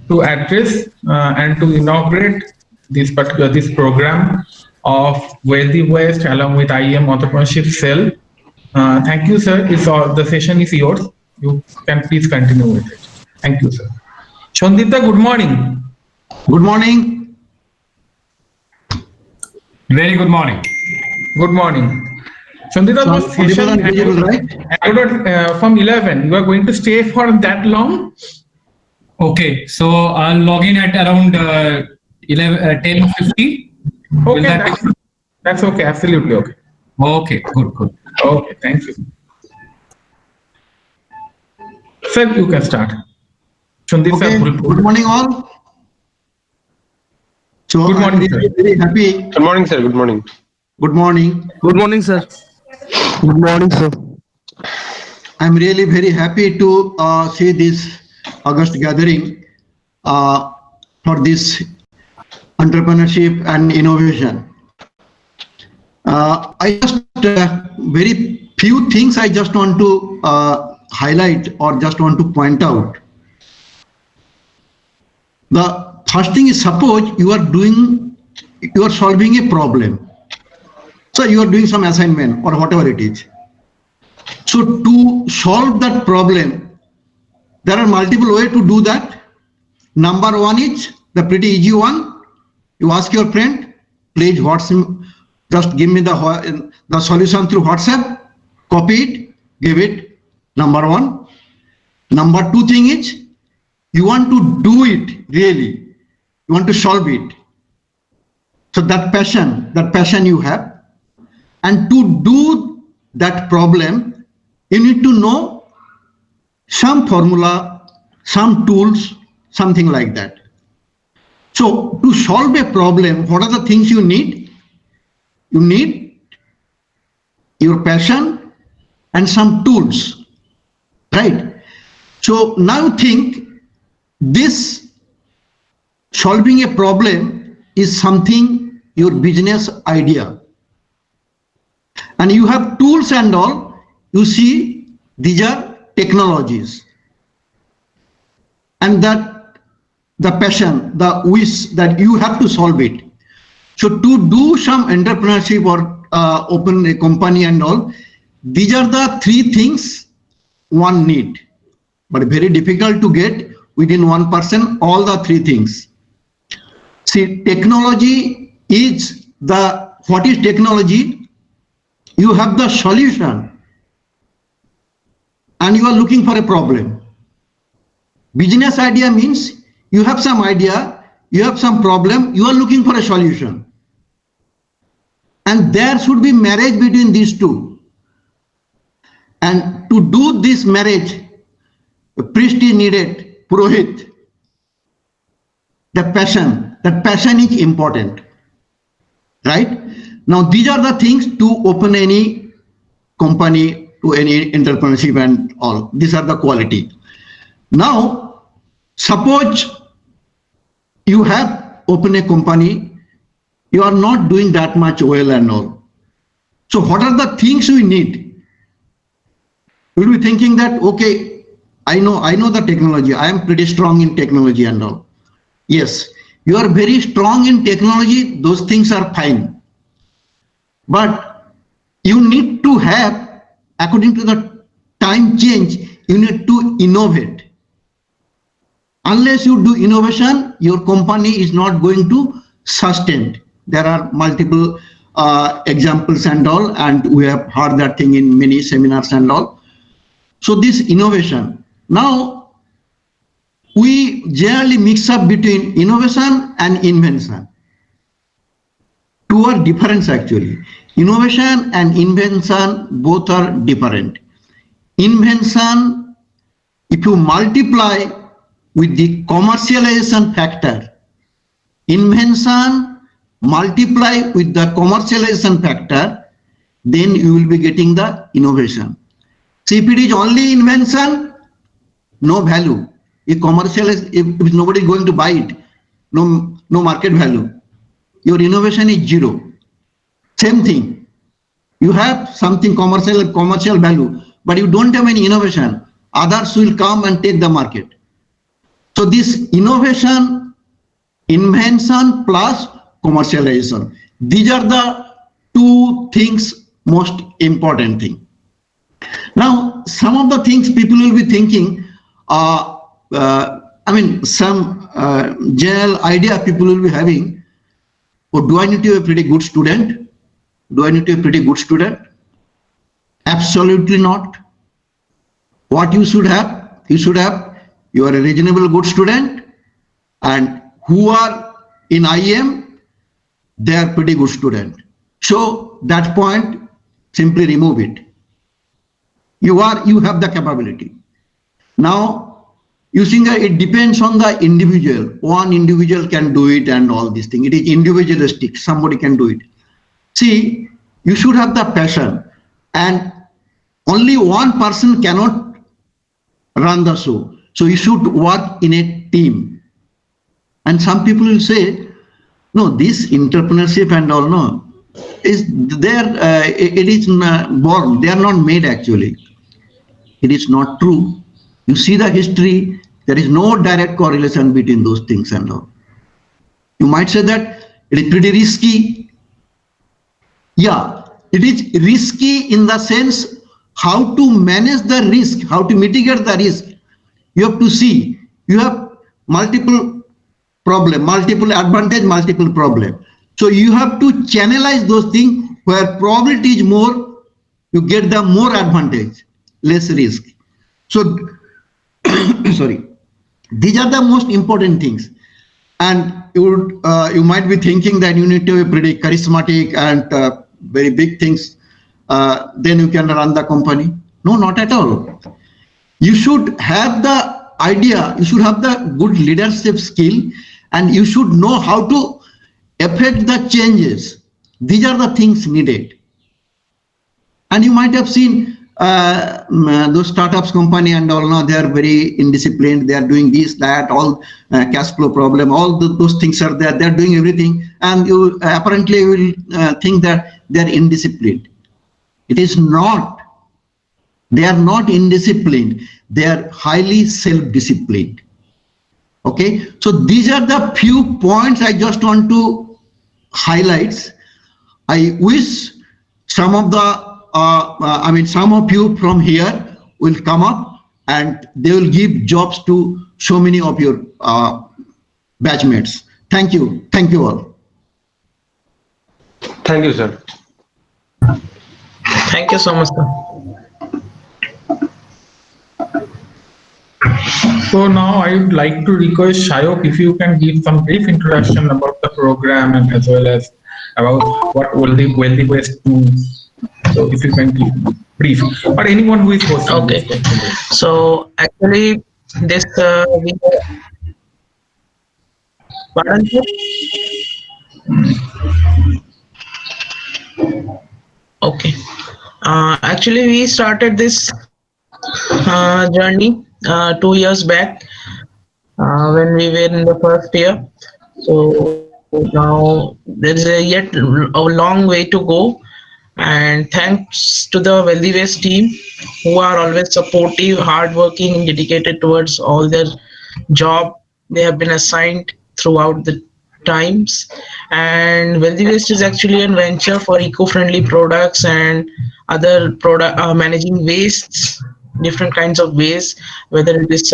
to address and to inaugurate this program of Wealthy West along with IEM Entrepreneurship Cell. Thank you, sir. The session is yours. You can please continue with it. Thank you, sir. Shondita, good morning. Good morning. Very good morning. Good morning. Shondita, the session from 11. You are going to stay for that long? Okay, so I'll log in at around 10:50. Okay, that's okay. Absolutely okay. Okay, good. Okay, thank you. Sir, you can start. Okay. Good morning, all. So good morning, I'm very happy. Good morning, sir. Good morning. Good morning. Good morning, sir. Good morning, sir. I'm really very happy to see this August gathering for this entrepreneurship and innovation. I just very few things I just want to highlight or just want to point out. The first thing is, suppose you are solving a problem. So you are doing some assignment or whatever it is. So to solve that problem, there are multiple ways to do that. Number one is the pretty easy one. You ask your friend, please just give me the solution through WhatsApp, copy it, give it. Number one. Number two thing is, you want to do it really. You want to solve it. So that passion you have. And to do that problem, you need to know some formula, some tools, something like that. So to solve a problem, what are the things you need? You need your passion and some tools, right? So now think this solving a problem is something, your business idea. And you have tools and all, you see, these are technologies. And that the passion, the wish that you have to solve it. So to do some entrepreneurship or open a company and all, these are the three things one need. But very difficult to get within one person, all the three things. See, technology is what is technology? You have the solution and you are looking for a problem. Business idea means you have some idea, you have some problem, you are looking for a solution. And there should be marriage between these two. And to do this marriage, a priest is needed, Purohit. That passion is important, right? Now, these are the things to open any company, to any entrepreneurship and all. These are the quality. Now, suppose you have opened a company, you are not doing that much well and all. So what are the things we need? We'll be thinking that, okay, I know the technology. I am pretty strong in technology and all. Yes, you are very strong in technology. Those things are fine. But you need to have, according to the time change, you need to innovate. Unless you do innovation, your company is not going to sustain. There are multiple examples and all, and we have heard that thing in many seminars and all. So this innovation. Now, we generally mix up between innovation and invention. Two are different actually. Innovation and invention both are different. Invention, if you multiply with the commercialization factor, invention multiply with the commercialization factor, then you will be getting the innovation. See, if it is only invention, no value. If if nobody is going to buy it, no market value. Your innovation is zero. Same thing. You have something commercial value, but you don't have any innovation. Others will come and take the market. So this innovation, invention plus commercialization, these are the two things, most important thing. Now, some of the things people will be thinking, some general idea people will be having, oh, do I need to be a pretty good student? Do I need to be a pretty good student? Absolutely not. What you should have, you are a reasonable good student, and who are in IEM, they are pretty good student. So that point, simply remove it. You have the capability. Now, you think that it depends on the individual. One individual can do it and all these things. It is individualistic. Somebody can do it. See, you should have the passion, and only one person cannot run the show. So you should work in a team. And some people will say, no, this entrepreneurship and all, no, is there, it is born, they are not made actually. It is not true. You see the history, there is no direct correlation between those things and all. You might say that it is pretty risky. Yeah, it is risky in the sense how to manage the risk, how to mitigate the risk. You have to see, you have multiple problem, multiple advantage, multiple problem. So you have to channelize those things where probability is more, you get the more advantage, less risk. So, sorry, these are the most important things. And you might be thinking that you need to be pretty charismatic and very big things, then you can run the company. No, not at all. You should have the idea, you should have the good leadership skill, and you should know how to affect the changes. These are the things needed. And you might have seen those startups company and all, now they are very indisciplined. They are doing this, that, all cash flow problem, all those things are there. They are doing everything. And you apparently will think that they are indisciplined. It is not. They are not indisciplined. They are highly self-disciplined. Okay. So these are the few points I just want to highlight. I wish some of the some of you from here will come up and they will give jobs to so many of your batchmates. Thank you. Thank you all. Thank you, sir. Thank you so much, sir. So now I would like to request Shayok if you can give some brief introduction about the program and as well as about what Wealthy West do. So if you can give brief, or anyone who is hosting. Okay. So actually, this pardon, sir? Okay. Actually, we started this journey 2 years back when we were in the first year. So now there is yet a long way to go. And thanks to the Wealthy West team, who are always supportive, hardworking, dedicated towards all their job they have been assigned throughout the times. And Wealthy West is actually a venture for eco-friendly products and other product managing wastes, different kinds of waste, whether it is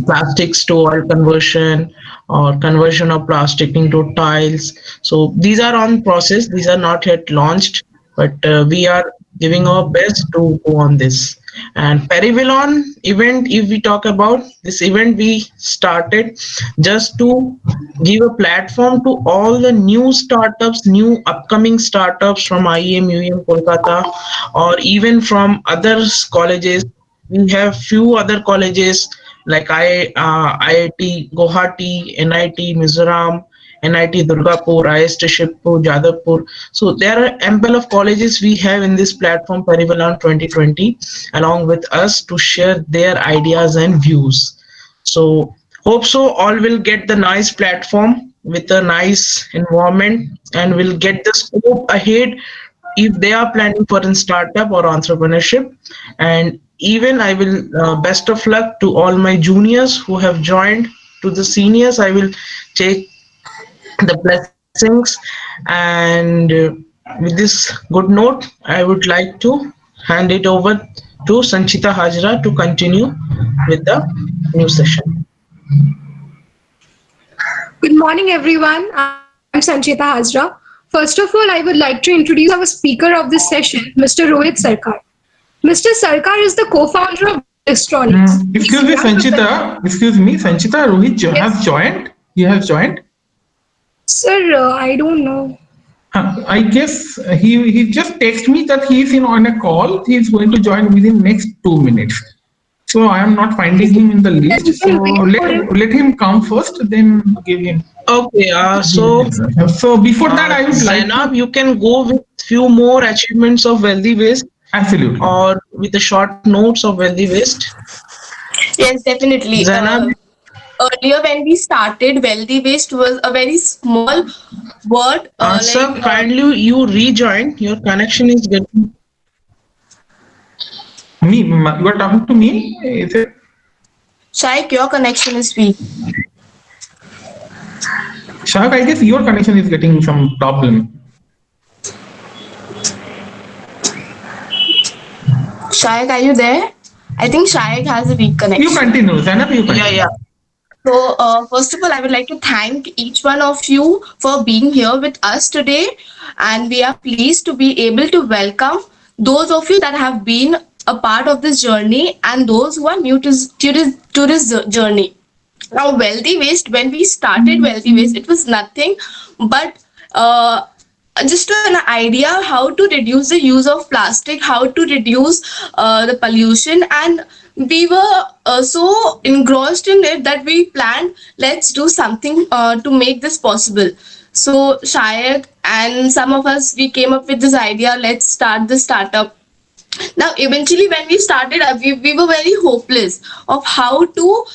plastics to oil conversion or conversion of plastic into tiles. So these are on process. These are not yet launched, but we are giving our best to go on this. And Perivilon event, if we talk about this event, we started just to give a platform to all the new startups, new upcoming startups from IEM, UEM, Kolkata, or even from other colleges. We have few other colleges like IIT Guwahati, NIT Mizoram, NIT Durgapur, IST Shibpur, Jadavpur. So there are ample of colleges we have in this platform Perivilon 2020 along with us to share their ideas and views. So hope so all will get the nice platform with a nice environment and will get the scope ahead if they are planning for a startup or entrepreneurship. And even I will best of luck to all my juniors who have joined, to the seniors I will take the blessings, and with this good note I would like to hand it over to Sanchita Hajra to continue with the new session. Good morning, everyone. I'm Sanchita Hajra. First of all, I would like to introduce our speaker of this session, Mr. Rohit Sarkar. Mr. Sarkar is the co-founder of Distronics. Excuse me, Sanchita. Excuse me, Sanchita. Rohit has joined. He has joined. Sir, I don't know. I guess he just texted me that he is on a call. He is going to join within next 2 minutes. So I am not finding him in the list. So let him come first, then give him. Okay, So before that, I would like Zainab, you can go with few more achievements of Wealthy Waste, absolutely, or with the short notes of Wealthy Waste. Yes, definitely. Zainab? Earlier, when we started, Wealthy Waste was a very small word. Sir, kindly you rejoin. Your connection is getting. me. You are talking to me. Is it? Shaik, your connection is weak. Shak, I guess your connection is getting some problem. Shaik, are you there? I think Shaik has a weak connection. You continue, Zainab. You continue. Yeah. So, first of all, I would like to thank each one of you for being here with us today. And we are pleased to be able to welcome those of you that have been a part of this journey and those who are new to this journey. Now, Wealthy Waste, when we started Wealthy Waste, it was nothing but just an idea how to reduce the use of plastic, how to reduce the pollution, and we were so engrossed in it that we planned, let's do something to make this possible. So Shayad and some of us, we came up with this idea, let's start the startup. Now, eventually, when we started, we were very hopeless of how to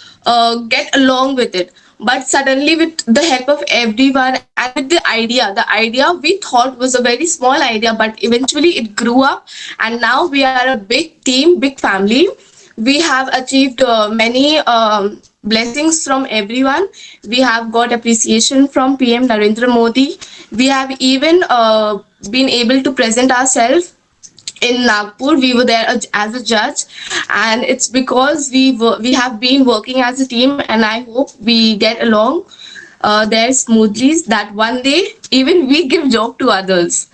get along with it. But suddenly, with the help of everyone and with the idea we thought was a very small idea, but eventually it grew up. And now we are a big team, big family. We have achieved many blessings from everyone. We have got appreciation from PM Narendra Modi. We have even been able to present ourselves in Nagpur. We were there as a judge, and it's because we have been working as a team, and I hope we get along there smoothly, that one day even we give job to others.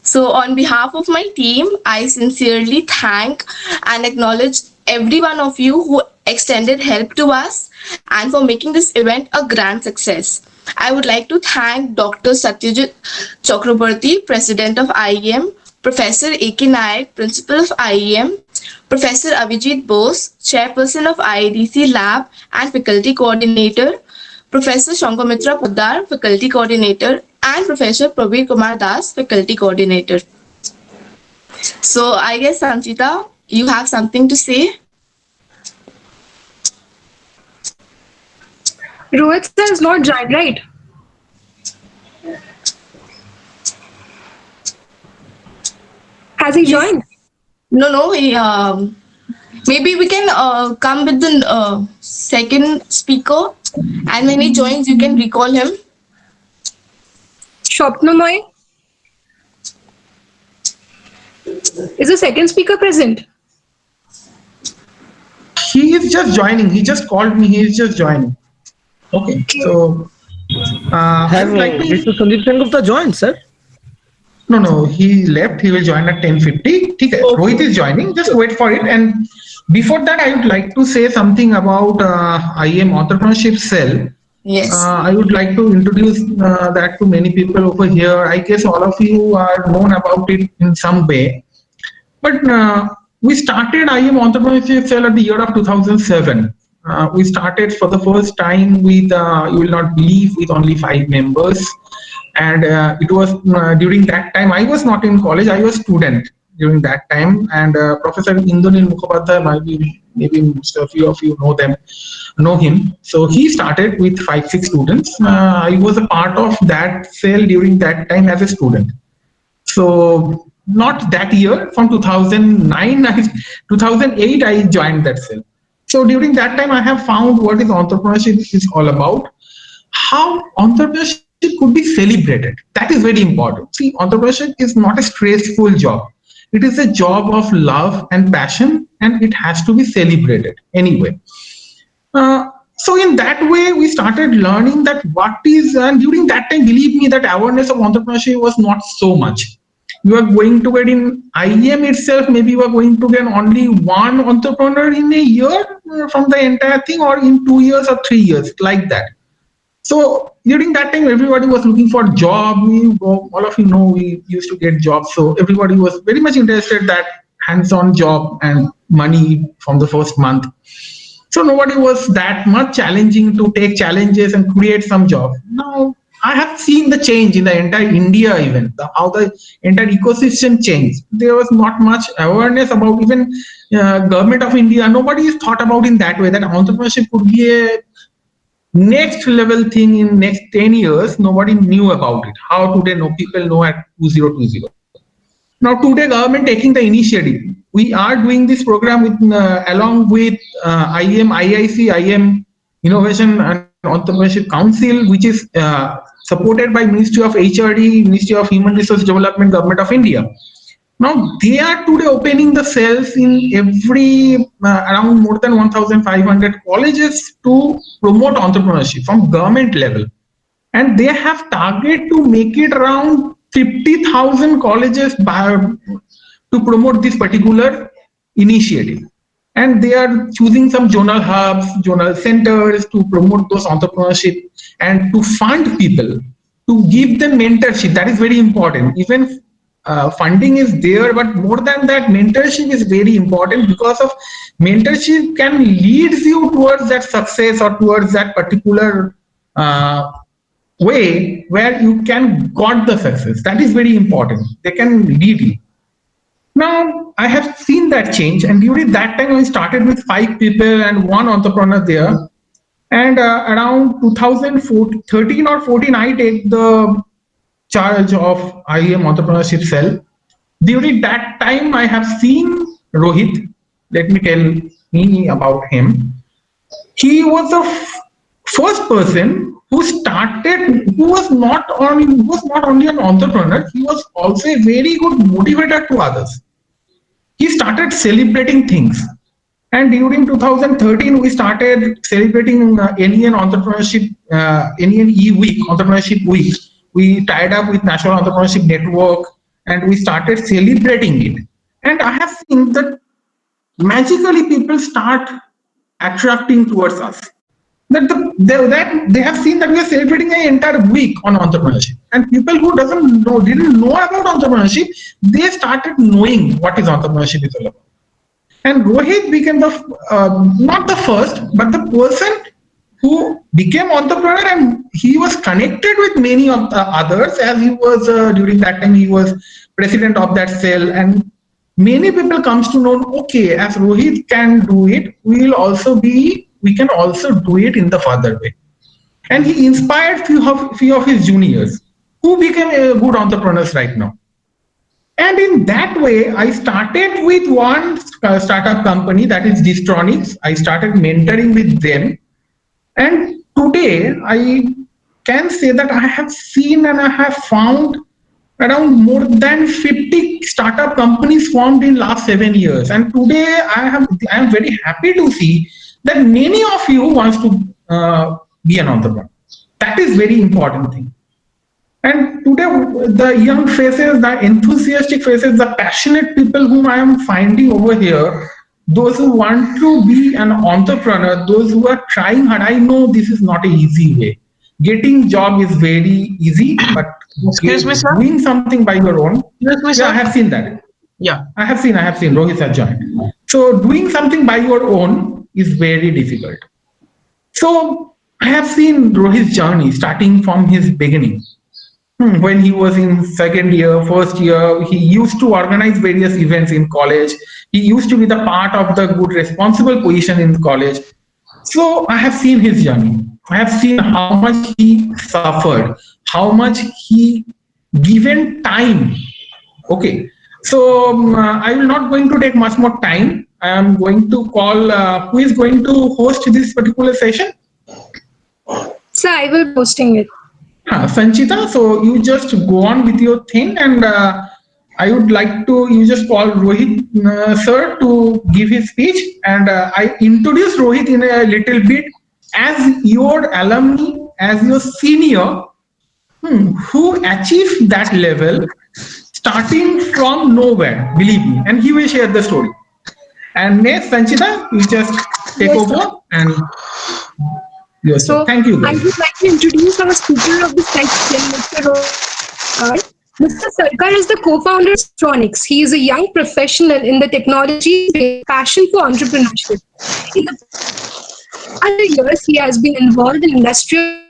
So on behalf of my team, I sincerely thank and acknowledge every one of you who extended help to us and for making this event a grand success. I would like to thank Dr. Satyajit Chakraborty, President of IEM, Professor A.K. Nayak, Principal of IEM, Professor Avijit Bose, Chairperson of IADC Lab and Faculty Coordinator, Professor Shankhamitra Poddar, Faculty Coordinator, and Professor Pravir Kumar Das, Faculty Coordinator. So I guess, Sanchita, you have something to say? Rohit sir is not joined, right? Has he joined? No. Maybe we can come with the second speaker, and when he joins, you can recall him. Shopnamoy? Is the second speaker present? He is just joining. He just called me. He is just joining. Okay. So, Have Mr. Sandeep Sengupta joined, sir? No. He left. He will join at 10:50. Okay. Rohit is joining. Just wait for it. And before that, I would like to say something about IEM Entrepreneurship Cell. Yes. I would like to introduce that to many people over here. I guess all of you are known about it in some way. But we started IEM Entrepreneurship Cell at the year of 2007. We started for the first time with, you will not believe, with only 5 members. And it was during that time, I was not in college, I was a student during that time. And Professor Indranil Mukhopadhyay, maybe most of you know him. So he started with 5-6 students. I was a part of that cell during that time as a student. So not that year, from 2009, 2008, I joined that cell. So during that time, I have found what is entrepreneurship is all about, how entrepreneurship could be celebrated. That is very important. See, entrepreneurship is not a stressful job. It is a job of love and passion, and it has to be celebrated anyway. So in that way, we started learning that what is, and during that time, believe me, that awareness of entrepreneurship was not so much. You are going to get in IEM itself, maybe you are going to get only one entrepreneur in a year from the entire thing, or in 2 years or 3 years, like that. So during that time, everybody was looking for job. All of you know, we used to get jobs. So everybody was very much interested that hands-on job and money from the first month. So nobody was that much challenging to take challenges and create some job. Now I have seen the change in the entire India, even how the entire ecosystem changed. There was not much awareness about even government of India. Nobody is thought about in that way that entrepreneurship could be a next level thing in next 10 years. Nobody knew about it. How today people know at 2020. Now today government taking the initiative. We are doing this program with along with IEM, IIC, IEM Innovation and Entrepreneurship Council, which is supported by Ministry of HRD, Ministry of Human Resource Development, Government of India. Now they are today opening the cells in every around more than 1,500 colleges to promote entrepreneurship from government level, and they have target to make it around 50,000 colleges to promote this particular initiative. And they are choosing some zonal hubs, zonal centers to promote those entrepreneurship and to fund people, to give them mentorship. That is very important. Even funding is there, but more than that, mentorship is very important, because of mentorship can lead you towards that success or towards that particular way where you can got the success. That is very important. They can lead you. Now, I have seen that change, and during that time, I started with 5 people and 1 entrepreneur there. And around 2013 or 14, I take the charge of IEM Entrepreneurship Cell. During that time, I have seen Rohit. Let me tell me about him. He was the first person who started, who was not only an entrepreneur, he was also a very good motivator to others. He started celebrating things. And during 2013, we started celebrating NEN Entrepreneurship, NEN E-Week, Entrepreneurship Week. We tied up with National Entrepreneurship Network, and we started celebrating it. And I have seen that magically people start attracting towards us. That they have seen that we are celebrating an entire week on entrepreneurship, and people who didn't know about entrepreneurship, they started knowing what is entrepreneurship is all about. And Rohit became the not the first, but the person who became entrepreneur, and he was connected with many of the others, as he was during that time he was president of that cell, and many people comes to know, okay, as Rohit can do it, we can also do it in the further way. And he inspired few of his juniors who became good entrepreneurs right now. And in that way, I started with one startup company, that is Distronics. I started mentoring with them. And today, I can say that I have seen and I have found around more than 50 startup companies formed in last 7 years. And today, I am very happy to see that many of you wants to be an entrepreneur. That is very important thing. And today, the young faces, the enthusiastic faces, the passionate people whom I am finding over here, those who want to be an entrepreneur, those who are trying hard. I know this is not an easy way. Getting job is very easy, but doing something by your own. I have seen that. Yeah, I have seen Rohit has joined. So doing something by your own is very difficult. So I have seen Rohit's journey starting from his beginning. When he was in second year, first year, he used to organize various events in college. He used to be the part of the good responsible position in college. So I have seen his journey. I have seen how much he suffered, how much he given time. Okay. So I will not going to take much more time. I am going to call who is going to host this particular session. So I will be posting it. Sanchita, so you just go on with your thing, and I would like to you just call Rohit sir to give his speech, and I introduce Rohit in a little bit as your alumni, as your senior, who achieved that level starting from nowhere, believe me, and he will share the story. And next, Sanchita, you just take Yes, over and yes, So thank you I guys. would like to introduce our speaker of the section, Mr. Rohit. Mr. Sarkar is the co-founder of Stronics. He is a young professional in the technology space, passion for entrepreneurship. In the past years, he has been involved in industrial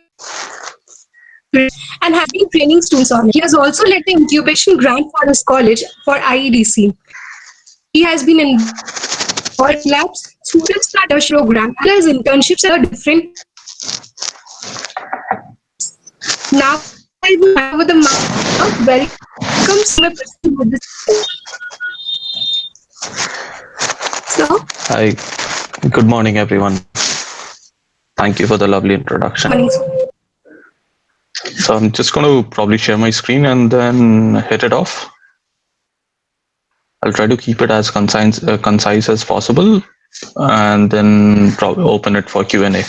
and has been training students on it. He has also led the incubation grant for his college for IEDC. He has been involved in labs, students leadership program, as well as internships at different. Now I will hand over the mic. Welcome, Sumit, with this. So, Hi, good morning, everyone. Thank you for the lovely introduction. morning. So I'm just going to probably share my screen and then hit it off. I'll try to keep it as concise as possible, and then probably open it for Q&A.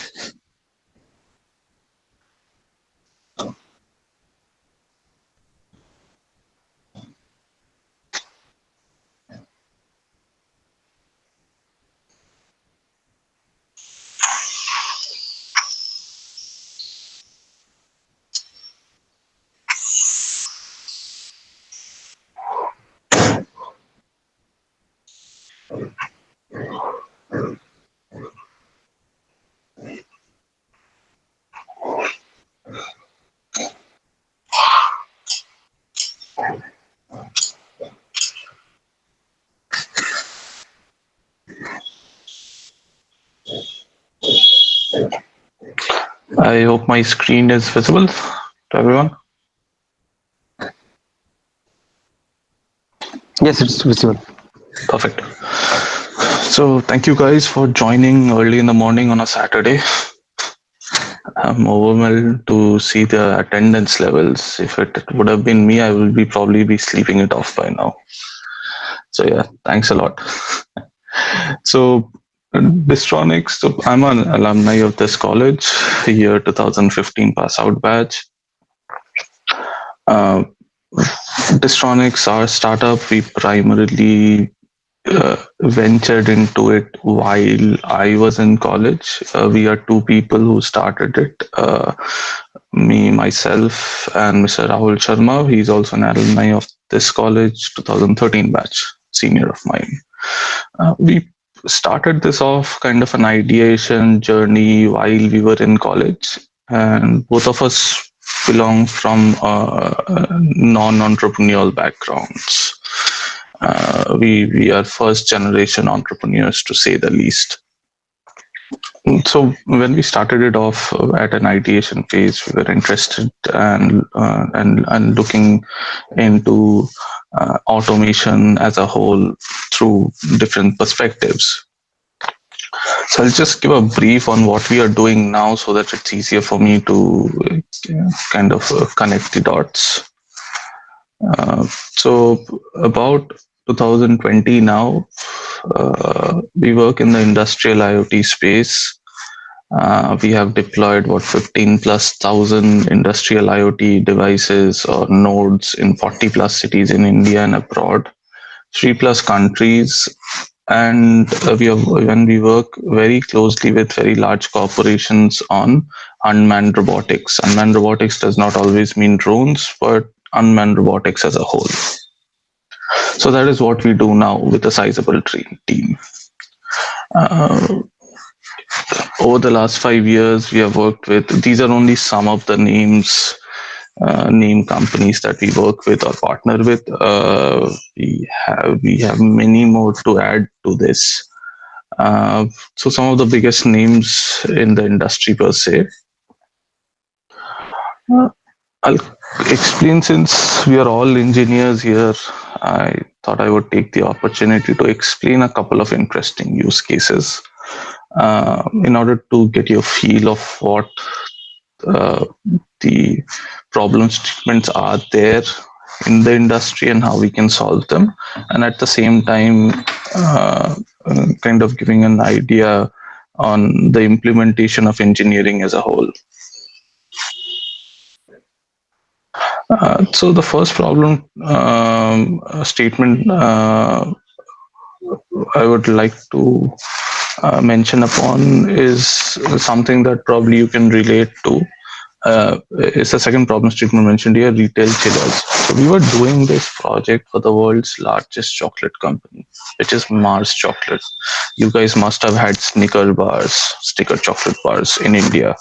I hope my screen is visible to everyone. Yes, it's visible. Perfect. So thank you guys for joining early in the morning on a Saturday. I'm overwhelmed to see the attendance levels. If it would have been me, I will probably be sleeping it off by now. So yeah, thanks a lot. So Bistronics, so I'm an alumni of this college, year 2015 pass out batch. Bistronics, our startup, we primarily ventured into it while I was in college. We are two people who started it. Me, myself, and Mr. Rahul Sharma. He's also an alumni of this college, 2013 batch, senior of mine. We started this off kind of an ideation journey while we were in college, and both of us belong from non-entrepreneurial backgrounds. We are first generation entrepreneurs, to say the least. So when we started it off at an ideation phase, we were interested and looking into automation as a whole through different perspectives. So I'll just give a brief on what we are doing now so that it's easier for me to kind of connect the dots. So about 2020 now, we work in the industrial IoT space. We have deployed 15,000+ industrial IoT devices or nodes in 40+ cities in India and abroad, 3+ countries. And we work very closely with very large corporations on unmanned robotics. Unmanned robotics does not always mean drones, but unmanned robotics as a whole. So that is what we do now with a sizable team. Over the last 5 years, we have worked with, these are only some of the name companies that we work with or partner with. We have many more to add to this. So some of the biggest names in the industry per se. I'll explain, since we are all engineers here, I thought I would take the opportunity to explain a couple of interesting use cases in order to get you a feel of what the problem statements are there in the industry and how we can solve them, and at the same time kind of giving an idea on the implementation of engineering as a whole. So the first problem statement I would like to mention upon is something that probably you can relate to. It's the second problem statement mentioned here, retail chillers. So we were doing this project for the world's largest chocolate company, which is Mars Chocolate. You guys must have had Snicker chocolate bars in India.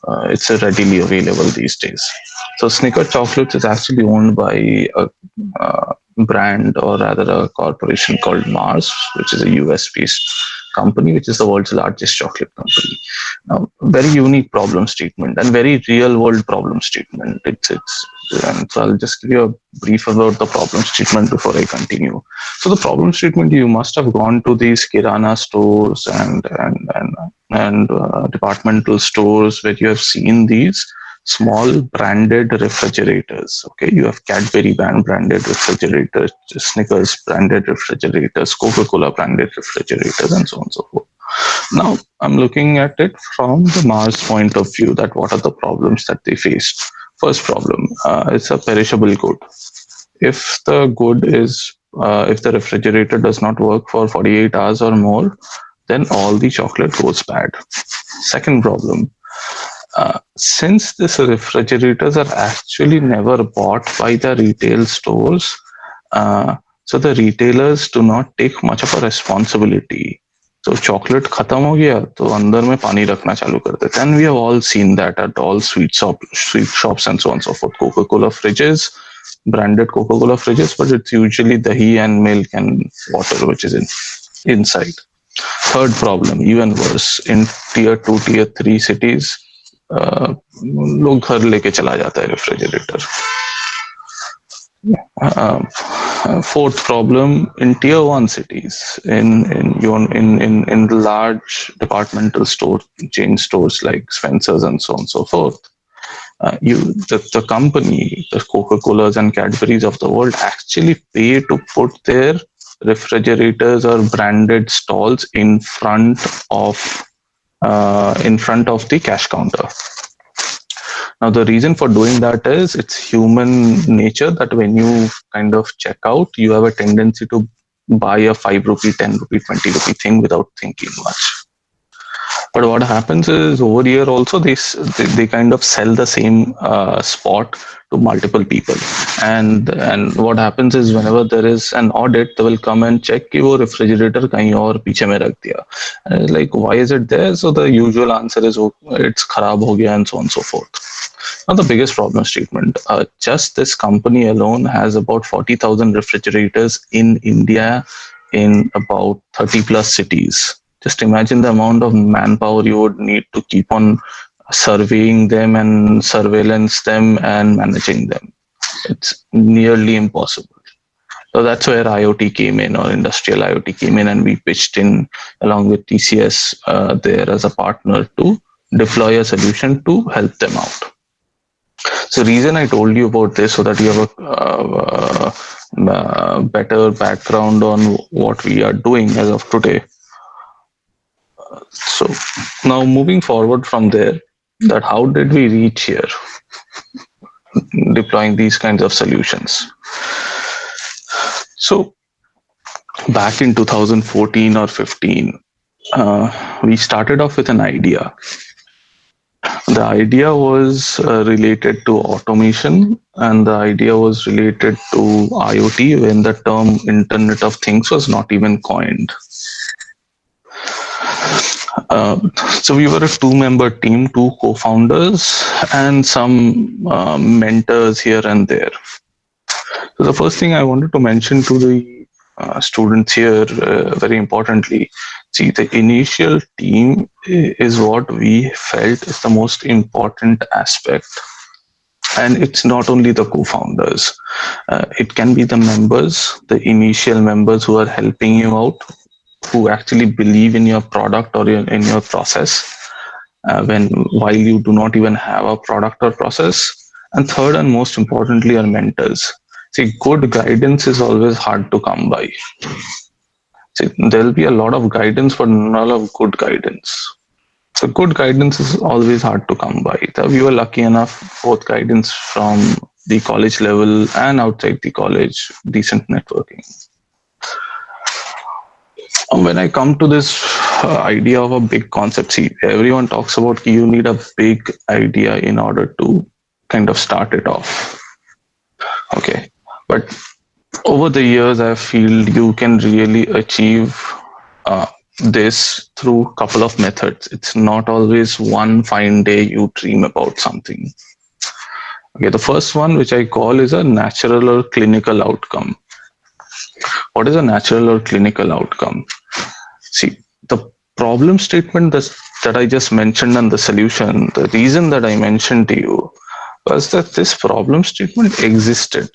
It's readily available these days. So Snicker Chocolates is actually owned by a brand, or rather a corporation called Mars, which is a US-based company, which is the world's largest chocolate company. Now, very unique problem statement and very real-world problem statement. And so I'll just give you a brief about the problem statement before I continue. So the problem statement, you must have gone to these Kirana stores and departmental stores where you have seen these small branded refrigerators. Okay, you have Cadbury branded refrigerators, Snickers branded refrigerators, Coca-Cola branded refrigerators, and so on and so forth. Now, I'm looking at it from the Mars point of view, that what are the problems that they faced. First problem, it's a perishable good. If the good is, if the refrigerator does not work for 48 hours or more, then all the chocolate goes bad. Second problem, since these refrigerators are actually never bought by the retail stores, so the retailers do not take much of a responsibility. So chocolate khatam ho gaya, to andar mein pani rakhna chalu kar dete. And we have all seen that at all sweet shops and so on and so forth. Coca-Cola fridges, branded Coca-Cola fridges, but it's usually dahi and milk and water which is inside. Third problem, even worse, in tier 2, tier 3 cities, लोग घर लेके चला जाता है refrigerator. Fourth problem, in tier 1 cities, in large departmental store chain stores like Spencer's and so on and so forth, the company, the Coca-Colas and Cadburys of the world actually pay to put their refrigerators or branded stalls in front of the cash counter. Now, the reason for doing that is it's human nature that when you kind of check out, you have a tendency to buy a 5 rupee, 10 rupee, 20 rupee thing without thinking much. But what happens is over here also they kind of sell the same spot to multiple people, and what happens is whenever there is an audit, they will come and check कि वो refrigerator कहीं और पीछे में रख दिया. And like, why is it there? So the usual answer is it's खराब हो गया and so on and so forth. Now the biggest problem statement, just this company alone has about 40,000 refrigerators in India in about 30 plus cities. Just imagine the amount of manpower you would need to keep on surveying them and surveillance them and managing them. It's nearly impossible. So that's where IoT came in, or industrial IoT came in, and we pitched in along with TCS there as a partner to deploy a solution to help them out. So the reason I told you about this, so that you have a better background on what we are doing as of today. So now moving forward from there, that how did we reach here deploying these kinds of solutions? So back in 2014 or 15, we started off with an idea. The idea was related to automation, and the idea was related to IoT when the term Internet of Things was not even coined. So we were a 2-member team, 2 co-founders and some mentors here and there. So the first thing I wanted to mention to the students here, very importantly, see, the initial team is what we felt is the most important aspect And it's not only the co-founders. It can be the members, the initial members who are helping you out, who actually believe in your product or in your process, while you do not even have a product or process. And third and most importantly are mentors. See, good guidance is always hard to come by. See, there'll be a lot of guidance, but not of good guidance. So good guidance is always hard to come by. So we were lucky enough, both guidance from the college level and outside the college, decent networking. When I come to this idea of a big concept, see, everyone talks about you need a big idea in order to kind of start it off. Okay. But over the years, I feel you can really achieve this through a couple of methods. It's not always one fine day you dream about something. Okay, the first one, which I call, is a natural or clinical outcome. What is a natural or clinical outcome? See, the problem statement that I just mentioned and the solution, the reason that I mentioned to you was that this problem statement existed.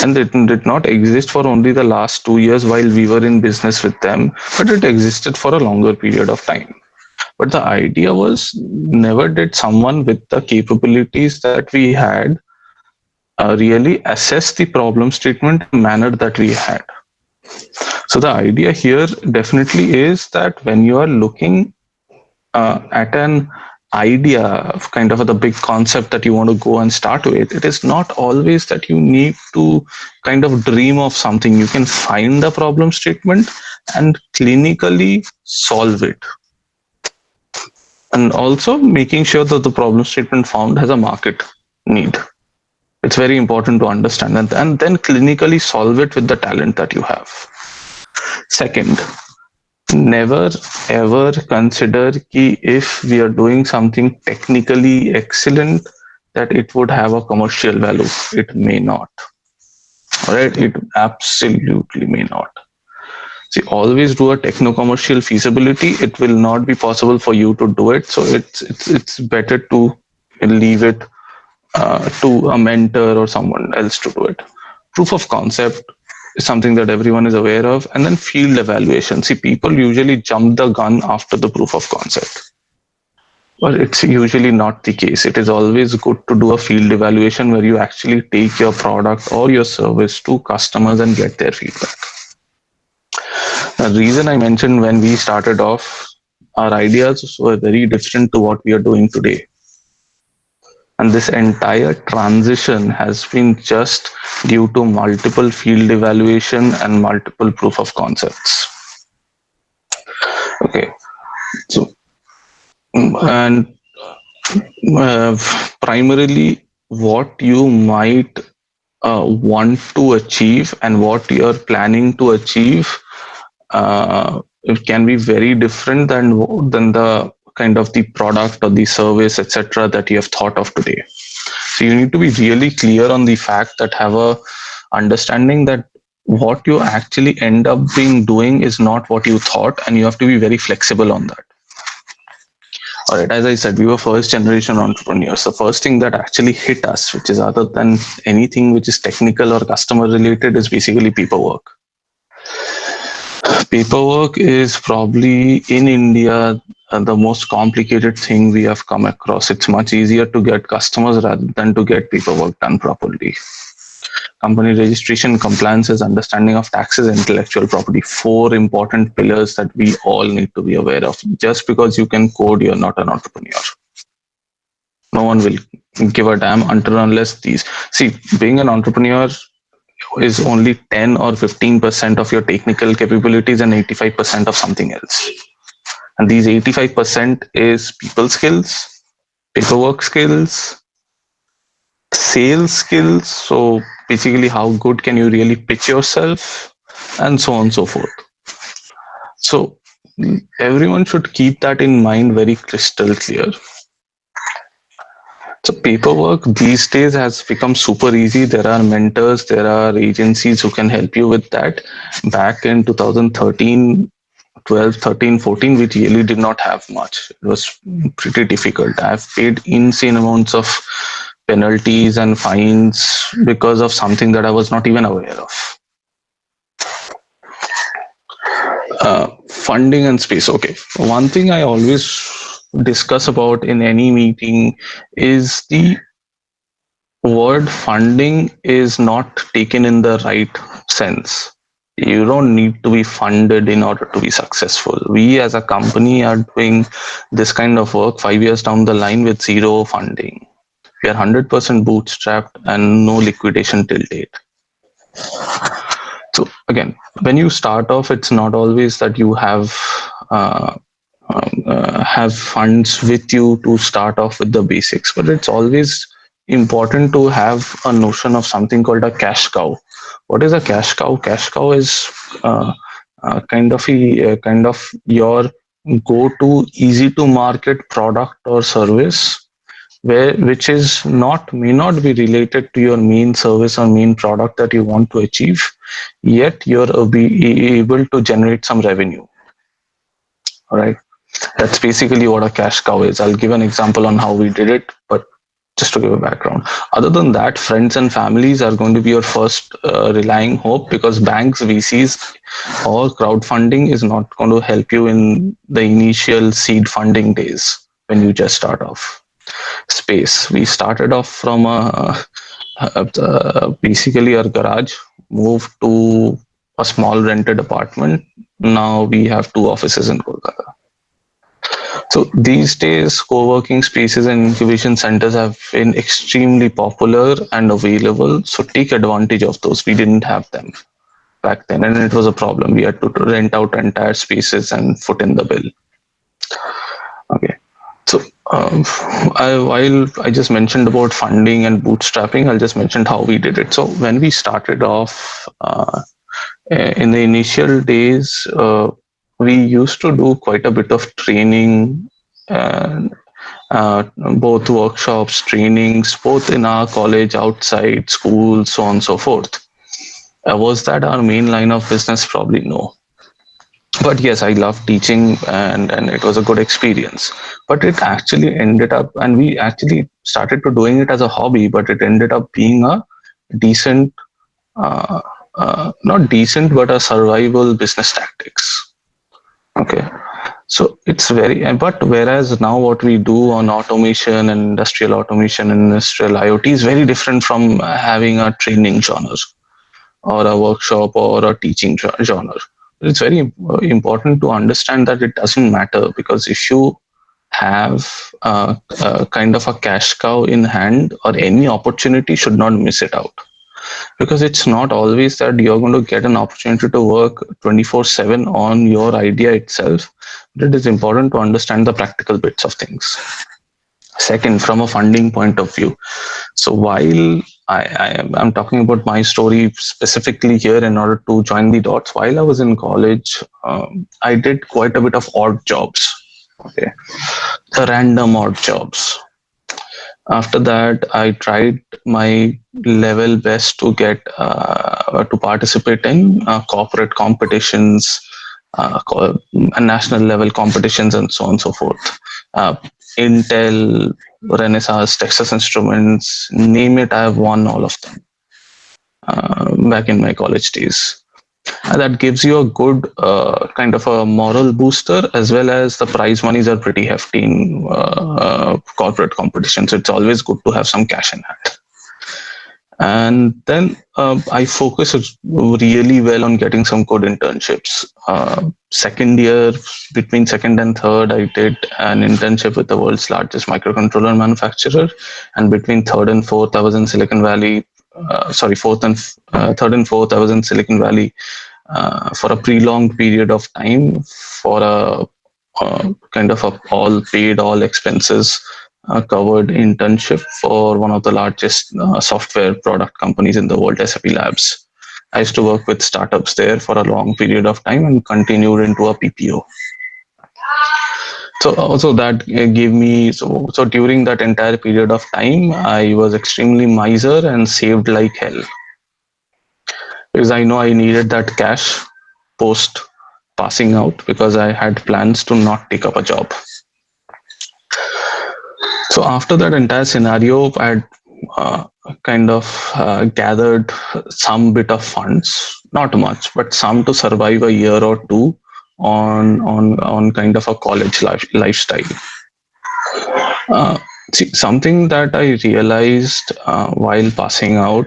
And it did not exist for only the last 2 years while we were in business with them, but it existed for a longer period of time. But the idea was, never did someone with the capabilities that we had really assess the problem statement in the manner that we had. So the idea here definitely is that when you are looking at an idea of kind of the big concept that you want to go and start with, it is not always that you need to kind of dream of something. You can find the problem statement and clinically solve it. And also making sure that the problem statement found has a market need. It's very important to understand, and then clinically solve it with the talent that you have. Second, never ever consider ki if we are doing something technically excellent that it would have a commercial value. It may not. All right, it absolutely may not. See, always do a techno-commercial feasibility. It will not be possible for you to do it. So it's better to leave it to a mentor or someone else to do it. Proof of concept is something that everyone is aware of, and then field evaluation. See, people usually jump the gun after the proof of concept, but it's usually not the case. It is always good to do a field evaluation where you actually take your product or your service to customers and get their feedback. The reason I mentioned, when we started off, our ideas were very different to what we are doing today. And this entire transition has been just due to multiple field evaluation and multiple proof of concepts. Okay. So, and primarily what you might want to achieve and what you're planning to achieve, it can be very different than the kind of the product or the service, etc., that you have thought of today. So you need to be really clear on the fact that have a understanding that what you actually end up doing is not what you thought, and you have to be very flexible on that. All right, as I said, we were first generation entrepreneurs. The first thing that actually hit us, which is other than anything which is technical or customer related, is basically paperwork. Paperwork is probably in India the most complicated thing we have come across. It's much easier to get customers rather than to get paperwork done properly. Company registration, compliances, understanding of taxes, intellectual property, 4 important pillars that we all need to be aware of. Just because you can code, you're not an entrepreneur. No one will give a damn until unless these. See, being an entrepreneur is only 10 or 15% of your technical capabilities and 85% of something else. And these 85% is people skills, paperwork skills, sales skills. So basically, how good can you really pitch yourself, and so on and so forth. So everyone should keep that in mind very crystal clear. So paperwork these days has become super easy. There are mentors, there are agencies who can help you with that. Back in 2013, 12, 13, 14, we really did not have much. It was pretty difficult. I've paid insane amounts of penalties and fines because of something that I was not even aware of. Funding and space. Okay. One thing I always discuss about in any meeting is the word funding is not taken in the right sense. You don't need to be funded in order to be successful. We as a company are doing this kind of work 5 years down the line with zero funding. We are 100% bootstrapped and no liquidation till date. So again, when you start off, it's not always that you have funds with you to start off with the basics, but it's always important to have a notion of something called a cash cow. What is a cash cow? Cash cow is kind of your go-to easy to market product or service which is may not be related to your main service or main product that you want to achieve, yet you're be able to generate some revenue. All right, that's basically what a cash cow is. I'll give an example on how we did it, but just to give a background. Other than that, friends and families are going to be your first relying hope, because banks, VCs, or crowdfunding is not going to help you in the initial seed funding days when you just start off. Space. We started off from basically our garage, moved to a small rented apartment. Now we have 2 offices in Kolkata. So these days, co-working spaces and incubation centers have been extremely popular and available. So take advantage of those. We didn't have them back then, and it was a problem. We had to rent out entire spaces and foot in the bill. Okay. So while I just mentioned about funding and bootstrapping, I'll just mention how we did it. So when we started off in the initial days, we used to do quite a bit of training, both workshops, trainings, both in our college, outside, schools, so on and so forth. Was that our main line of business? Probably no. But yes, I love teaching, and it was a good experience. But it actually ended up, and we actually started to doing it as a hobby, but it ended up being a decent, not decent, but a survival business tactics. Okay. So it's but whereas now what we do on automation and industrial automation and industrial IoT is very different from having a training genre or a workshop or a teaching genre. It's very important to understand that it doesn't matter, because if you have kind of a cash cow in hand, or any opportunity, should not miss it out. Because it's not always that you're going to get an opportunity to work 24/7 on your idea itself. But it is important to understand the practical bits of things. Second, from a funding point of view. So while I'm talking about my story specifically here in order to join the dots, while I was in college, I did quite a bit of odd jobs. Okay, the random odd jobs. After that, I tried my level best to get to participate in corporate competitions, national level competitions, and so on and so forth. Intel, Renaissance, Texas Instruments, name it, I have won all of them back in my college days. And that gives you a good kind of a moral booster, as well as the prize monies are pretty hefty in corporate competitions. It's always good to have some cash in hand. And then I focused really well on getting some good internships. Second year, between second and third, I did an internship with the world's largest microcontroller manufacturer. And between third and fourth, I was in Silicon Valley. Third and fourth, I was in Silicon Valley for a prolonged period of time for a kind of a all paid, all expenses covered internship for one of the largest software product companies in the world, SAP Labs. I used to work with startups there for a long period of time and continued into a PPO. So also that gave me, so during that entire period of time, I was extremely miser and saved like hell. Because I know I needed that cash post passing out, because I had plans to not take up a job. So after that entire scenario, I had gathered some bit of funds, not much, but some to survive a year or two on kind of a college lifestyle. Something that I realized while passing out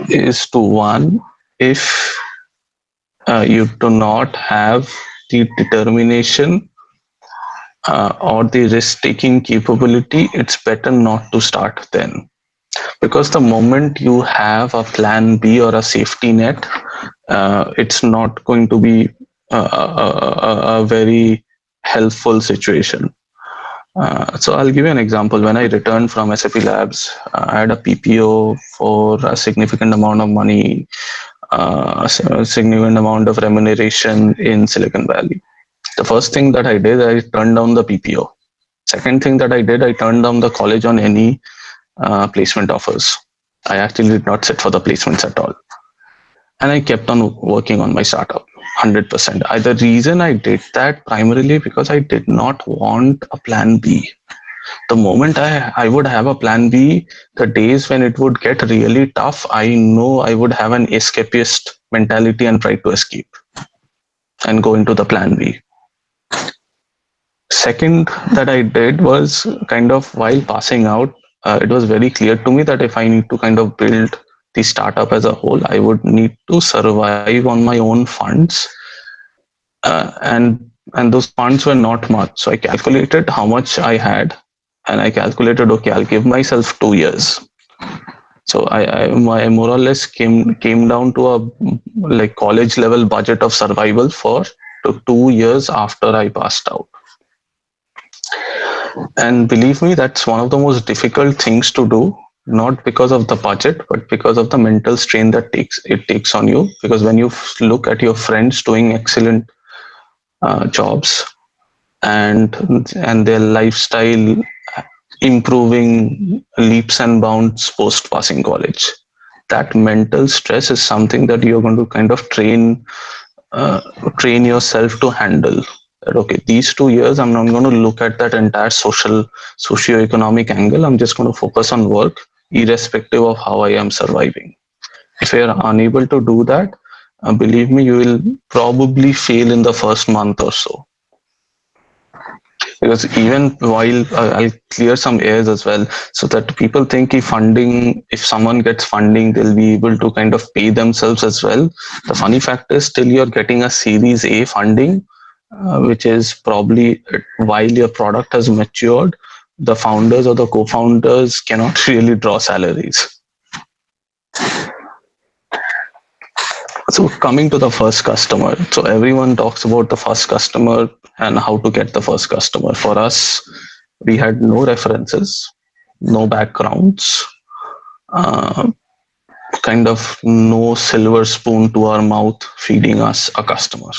is to one, if you do not have the determination or the risk-taking capability, it's better not to start then. Because the moment you have a plan B or a safety net, it's not going to be a very helpful situation. So I'll give you an example. When I returned from SAP Labs, I had a PPO for a significant amount of money, a significant amount of remuneration in Silicon Valley. The first thing that I did, I turned down the PPO. Second thing that I did, I turned down the college on any placement offers. I actually did not sit for the placements at all. And I kept on working on my startup 100%. The reason I did that primarily because I did not want a plan B. The moment I would have a plan B, the days when it would get really tough, I know I would have an escapist mentality and try to escape and go into the plan B. Second that I did was kind of while passing out, it was very clear to me that if I need to kind of build the startup as a whole, I would need to survive on my own funds. And those funds were not much. So I calculated how much I had and I calculated, okay, I'll give myself 2 years. So I more or less came down to a like college level budget of survival for 2 years after I passed out. And believe me, that's one of the most difficult things to do, not because of the budget, but because of the mental strain that it takes on you. Because when you look at your friends doing excellent jobs and their lifestyle improving leaps and bounds post passing college, that mental stress is something that you're going to kind of train yourself to handle. That okay, these 2 years I'm not going to look at that entire socio-economic angle. I'm just going to focus on work, irrespective of how I am surviving. If you're unable to do that, believe me, you will probably fail in the first month or so. Because even while I'll clear some airs as well, so that people think if someone gets funding, they'll be able to kind of pay themselves as well. The funny fact is still you're getting a Series A funding, which is probably while your product has matured, the founders or the co-founders cannot really draw salaries. So coming to the first customer. So everyone talks about the first customer and how to get the first customer. For us, we had no references, no backgrounds, kind of no silver spoon to our mouth feeding us a customer.